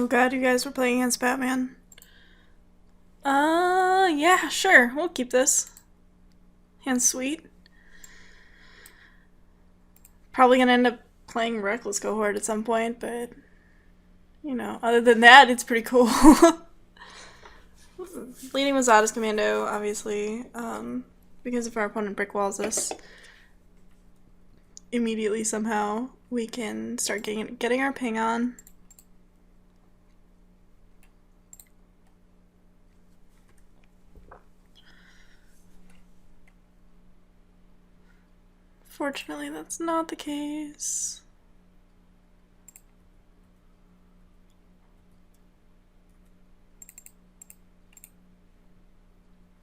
Oh god, you guys were playing against Batman. Yeah, sure. We'll keep this. Hand's sweet. Probably gonna end up playing Reckless Cohort at some point, but you know, other than that, it's pretty cool. Leading with Zada's Commando, obviously, because if our opponent brick walls us, immediately somehow we can start getting our ping on. Fortunately, that's not the case.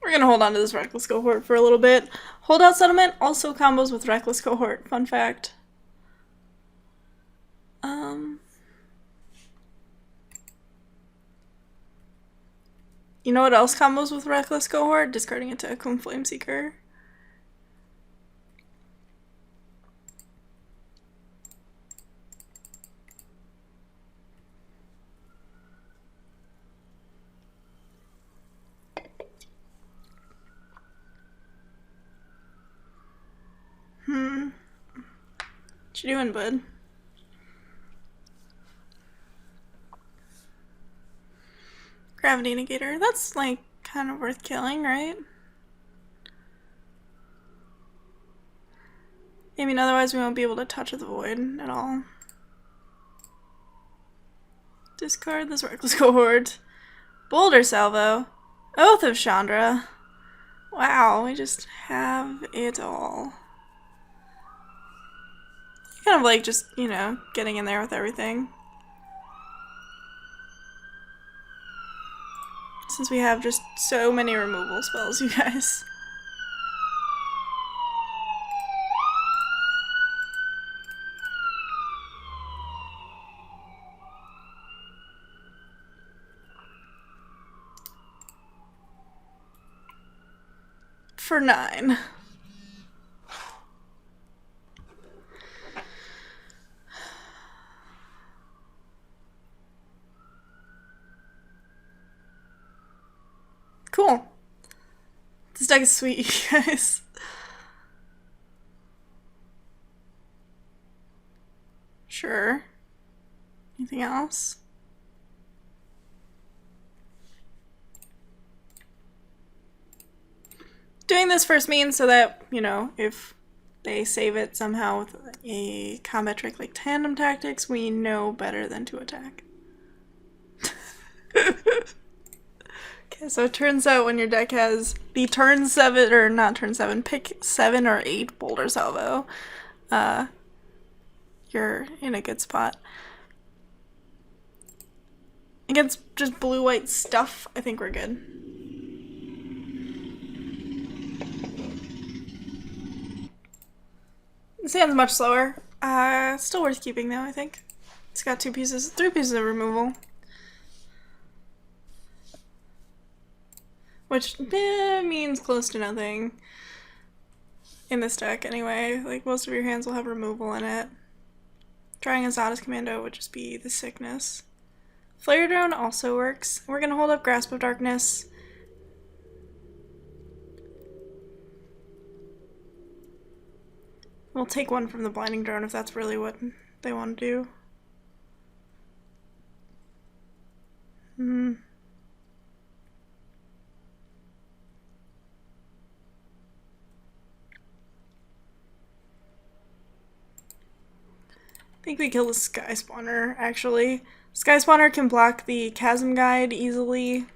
We're gonna hold on to this Reckless Cohort for a little bit. Holdout Settlement also combos with Reckless Cohort, fun fact. You know what else combos with Reckless Cohort? Discarding it to Akum Flameseeker. What you doing, bud? Gravity Negator. That's, like, kind of worth killing, right? I mean, otherwise we won't be able to touch the void at all. Discard this Reckless Cohort. Boulder Salvo. Oath of Chandra. Wow, we just have it all. Kind of like just, you know, getting in there with everything. Since we have just so many removal spells, you guys. For 9. Cool. This deck is sweet, you guys. Sure. Anything else? Doing this first means so that, you know, if they save it somehow with a combat trick like Tandem Tactics, we know better than to attack. Okay, so it turns out when your deck has the turn 7, or not turn 7, pick 7 or 8 Boulder Salvo, you're in a good spot. Against just blue-white stuff, I think we're good. This hand's much slower. Still worth keeping though, I think. It's got 3 pieces of removal. Which means close to nothing in this deck anyway. Like, most of your hands will have removal in it. Drawing a Zada's Commando would just be the sickness. Flare Drone also works. We're gonna hold up Grasp of Darkness. We'll take one from the Blinding Drone if that's really what they want to do. I think we kill the Sky Spawner, actually. Sky Spawner can block the Chasm Guide easily.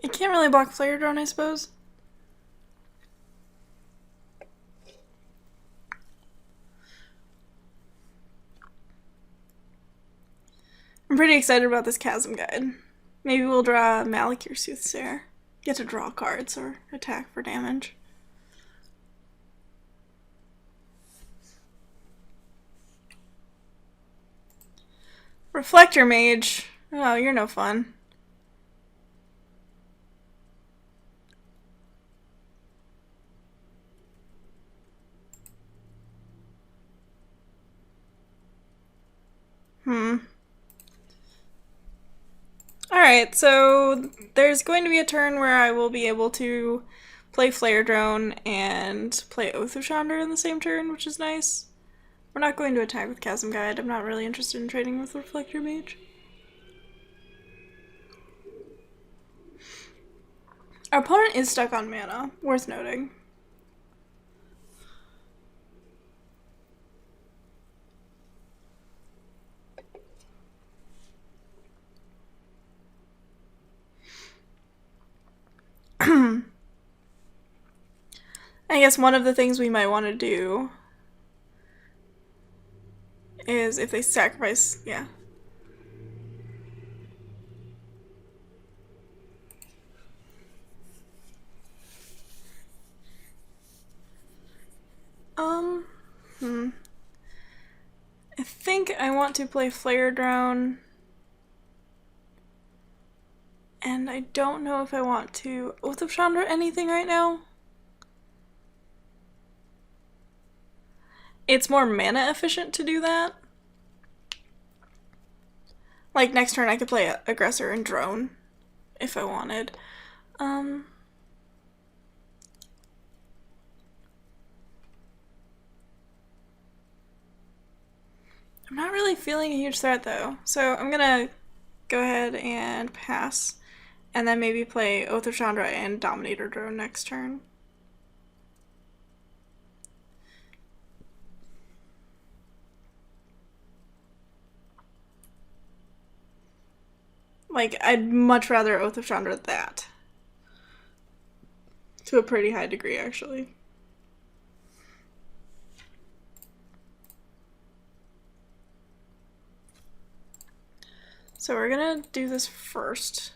It can't really block Flare Drone, I suppose. I'm pretty excited about this Chasm Guide. Maybe we'll draw Malakir Soothsayer. Get to draw cards or attack for damage. Reflector Mage. Oh, you're no fun. Alright, so there's going to be a turn where I will be able to play Flare Drone and play Oath of Chandra in the same turn, which is nice. We're not going to attack with Chasm Guide. I'm not really interested in trading with Reflector Mage. Our opponent is stuck on mana, worth noting. I guess one of the things we might want to do is if they sacrifice, yeah. I think I want to play Flare Drone. And I don't know if I want to Oath of Chandra anything right now. It's more mana efficient to do that. Like next turn I could play Aggressor and Drone if I wanted. I'm not really feeling a huge threat though, so I'm gonna go ahead and pass, and then maybe play Oath of Chandra and Dominator Drone next turn. Like, I'd much rather Oath of Chandra that. To a pretty high degree, actually. So we're gonna do this first.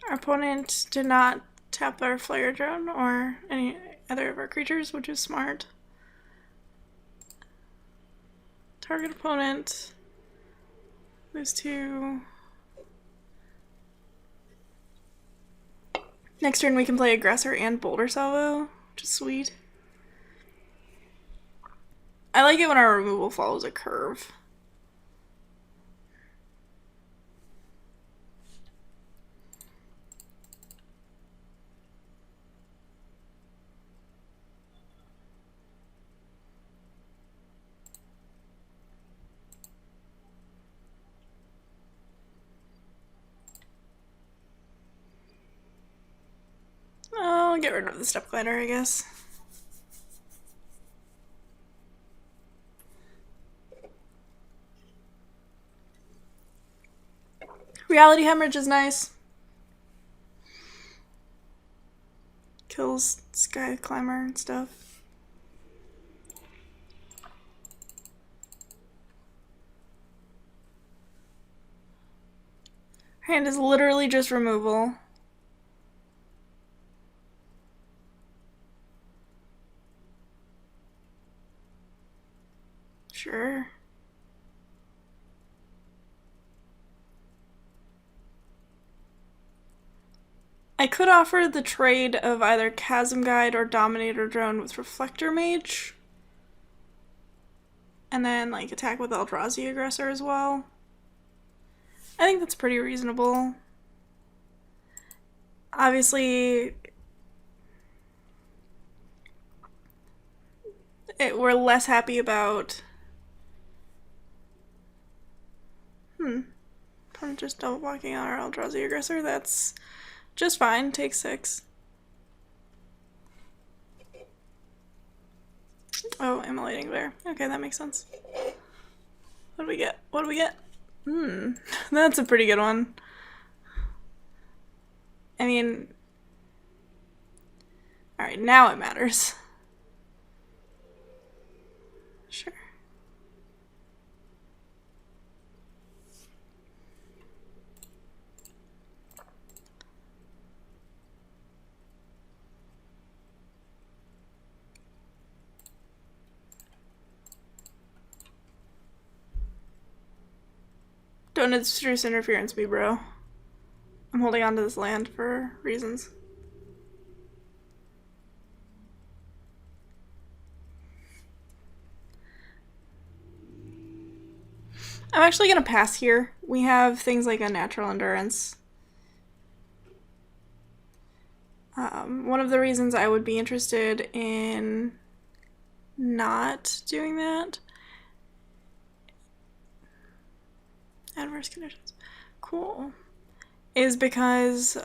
Our opponent did not tap our Flare Drone or any other of our creatures, which is smart. Target opponent. Lose 2. Next turn we can play Aggressor and Boulder Salvo, which is sweet. I like it when our removal follows a curve. I'll get rid of the Step Glider, I guess. Reality Hemorrhage is nice. Kills Sky Climber and stuff. Her hand is literally just removal. Sure. I could offer the trade of either Chasm Guide or Dominator Drone with Reflector Mage. And then, like, attack with Eldrazi Aggressor as well. I think that's pretty reasonable. Obviously, we're less happy about... Just double blocking on our Eldrazi Aggressor. That's just fine. Take 6. Oh, Immolating Bear. Okay, that makes sense. What do we get? What do we get? That's a pretty good one. I mean... Alright, now it matters. Sure. Don't introduce interference me, bro. I'm holding on to this land for reasons. I'm actually gonna pass here. We have things like a natural endurance. One of the reasons I would be interested in not doing that. Adverse conditions. Cool. Is because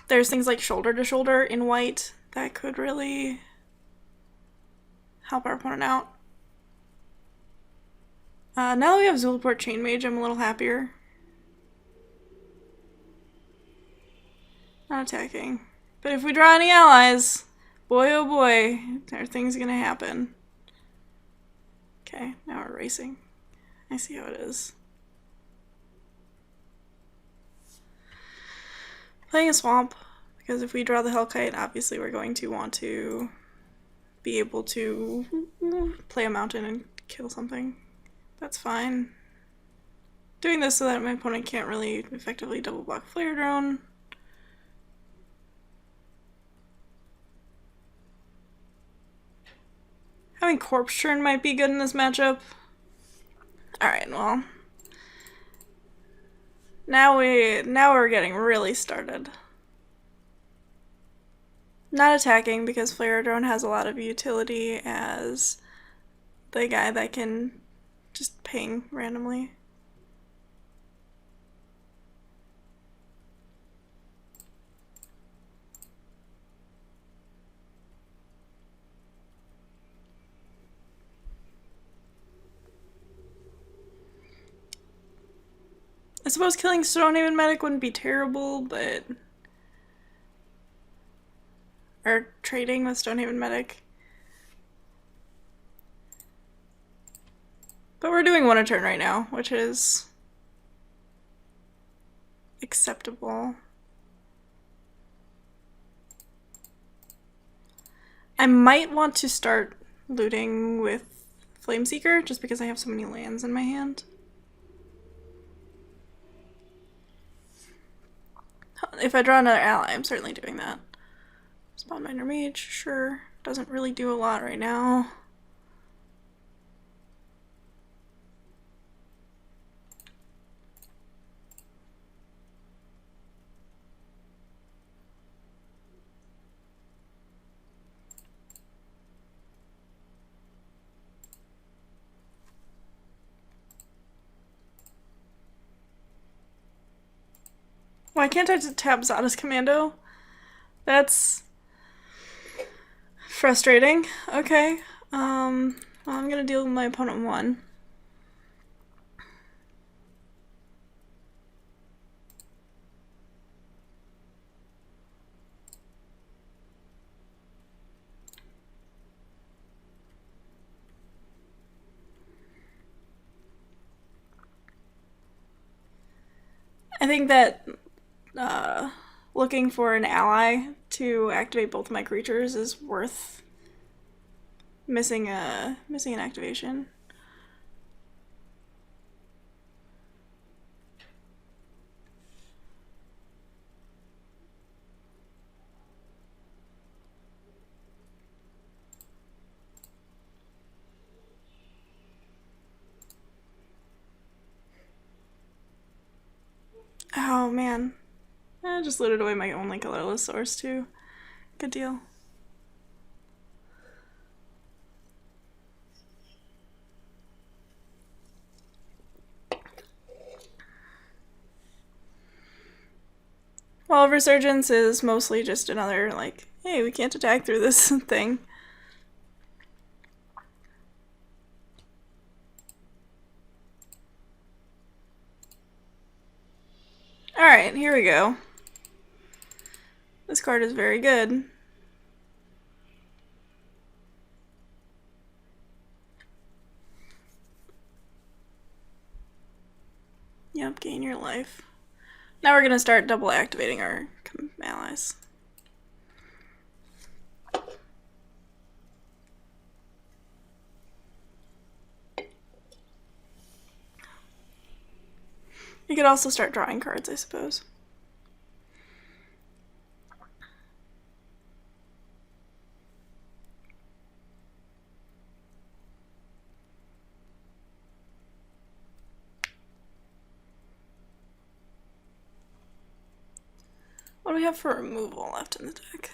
there's things like shoulder to shoulder in white that could really help our opponent out. Now that we have Zulaport Chain Mage, I'm a little happier. Not attacking. But if we draw any allies, boy oh boy, there are things gonna happen. Okay, now we're racing. I see how it is. Playing a swamp, because if we draw the Hellkite, obviously we're going to want to be able to play a mountain and kill something. That's fine. Doing this so that my opponent can't really effectively double block Flare Drone. Having Corpse Churn might be good in this matchup. Alright, well. Now we're getting really started. Not attacking because Flare Drone has a lot of utility as the guy that can just ping randomly. I suppose killing Stonehaven Medic wouldn't be terrible, but... or trading with Stonehaven Medic. But we're doing one a turn right now, which is acceptable. I might want to start looting with Flameseeker, just because I have so many lands in my hand. If I draw another ally, I'm certainly doing that. Spawn Miner Mage, sure. Doesn't really do a lot right now. Why can't I just tap Zada's Commando? That's frustrating. Okay. Well, I'm gonna deal with my opponent one. I think that looking for an ally to activate both of my creatures is worth missing an activation. Oh man. I just looted away my only colorless source too. Good deal. Well, Resurgence is mostly just another, like, hey, we can't attack through this thing. Alright, here we go. This card is very good. Yep, gain your life. Now we're gonna start double activating our allies. You could also start drawing cards, I suppose. What do we have for removal left in the deck?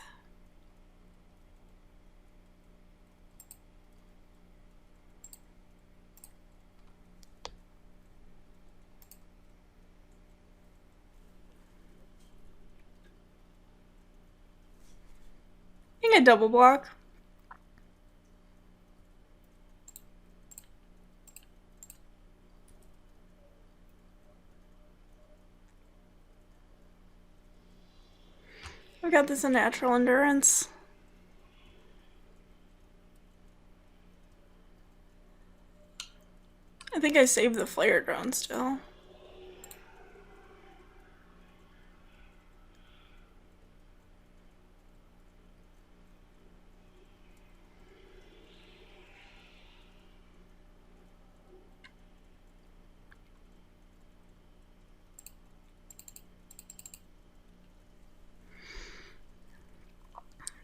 I think a double block. I got this in natural endurance. I think I saved the flare drone still.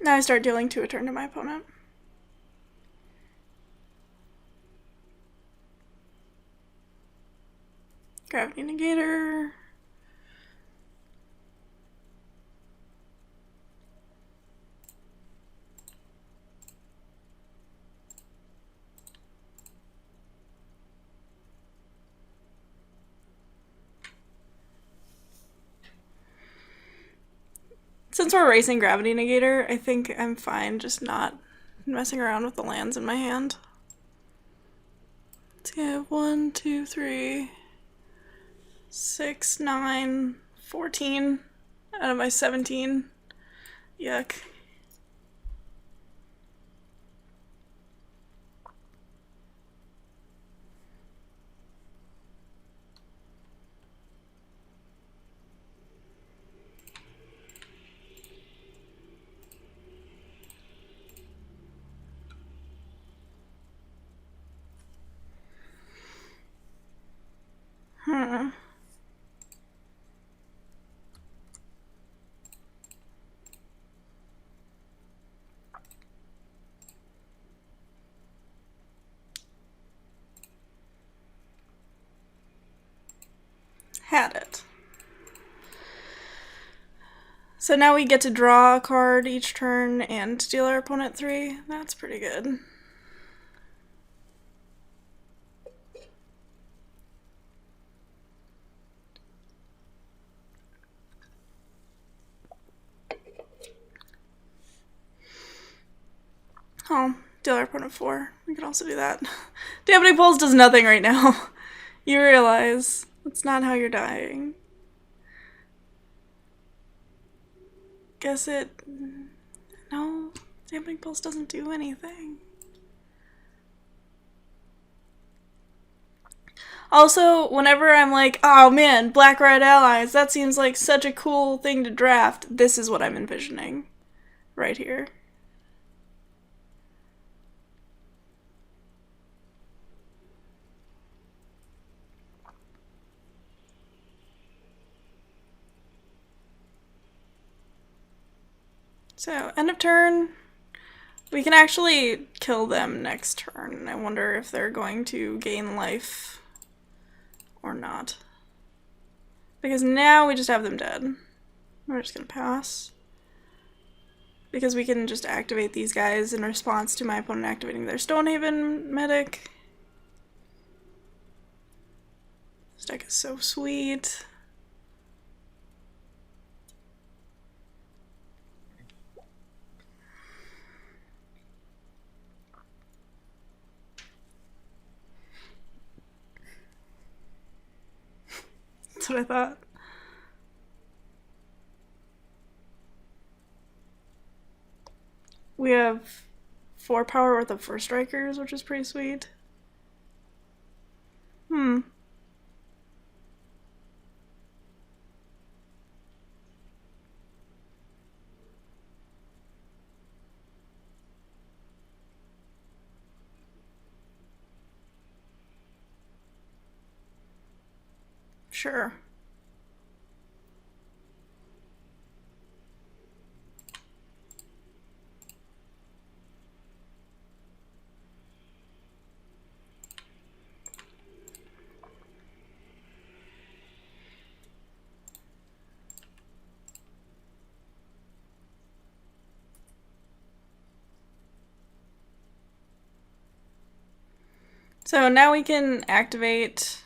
Now I start dealing 2 a turn to my opponent. Gravity negator. Since we're racing Gravity Negator, I think I'm fine just not messing around with the lands in my hand. Let's get 1, 2, 3, 6, 9, 14 out of my 17. Yuck. Had it. So now we get to draw a card each turn and deal our opponent 3. That's pretty good. Oh, deal our opponent 4. We could also do that. Dampening Pulse does nothing right now. You realize that's not how you're dying. Guess it... No, Dampening Pulse doesn't do anything. Also, whenever I'm like, oh man, black-red allies, that seems like such a cool thing to draft, this is what I'm envisioning. Right here. So, end of turn. We can actually kill them next turn. I wonder if they're going to gain life or not. Because now we just have them dead. We're just gonna pass. Because we can just activate these guys in response to my opponent activating their Stonehaven medic. This deck is so sweet. That's what I thought. We have 4 power worth of 4 strikers, which is pretty sweet. Sure. So now we can activate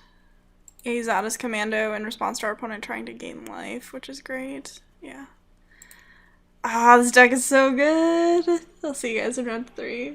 a Zada's commando in response to our opponent trying to gain life, which is great. Yeah. Ah, this deck is so good. I'll see you guys in round 3.